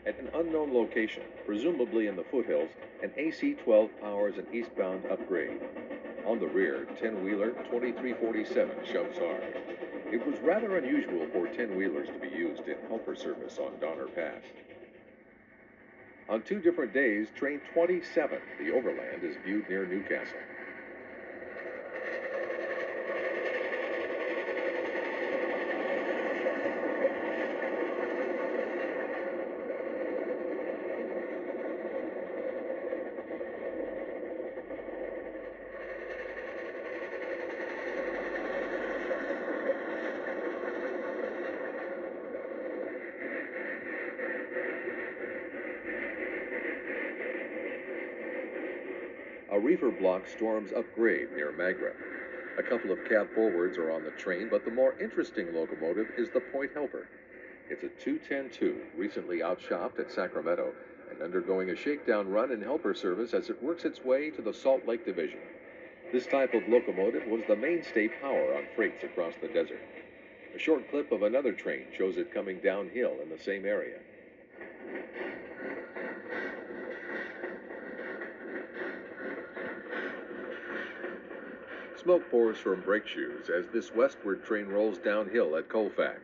At an unknown location, presumably in the foothills, an AC-12 powers an eastbound upgrade. On the rear, 10-wheeler 2347 shoves hard. It was rather unusual for 10-wheelers to be used in helper service on Donner Pass. On two different days, train 27, the Overland, is viewed near Newcastle. A reefer block storms upgrade near Magra. A couple of cab forwards are on the train, but the more interesting locomotive is the Point Helper. It's a 210-2, recently outshopped at Sacramento and undergoing a shakedown run in helper service as it works its way to the Salt Lake Division. This type of locomotive was the mainstay power on freights across the desert. A short clip of another train shows it coming downhill in the same area. Smoke pours from brake shoes as this westward train rolls downhill at Colfax.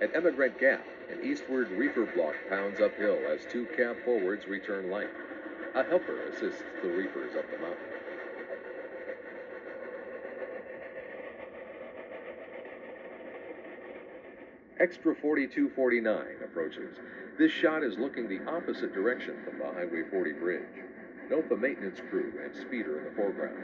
At Emigrant Gap, an eastward reefer block pounds uphill as two cab forwards return light. A helper assists the reefers up the mountain. Extra 4249 approaches. This shot is looking the opposite direction from the Highway 40 bridge. Note the maintenance crew and speeder in the foreground.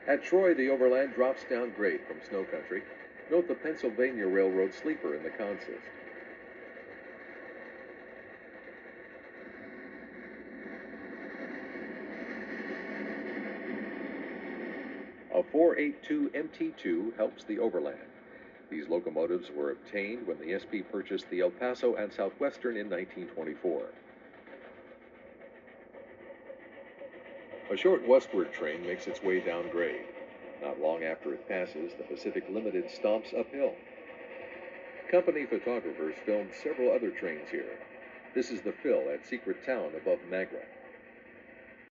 At Troy, the Overland drops down grade from snow country. Note the Pennsylvania Railroad sleeper in the consist. A 482 MT2 helps the Overland. These locomotives were obtained when the SP purchased the El Paso and Southwestern in 1924. A short westward train makes its way down grade. Not long after it passes, the Pacific Limited stomps uphill. Company photographers filmed several other trains here. This is the fill at Secret Town above Magra.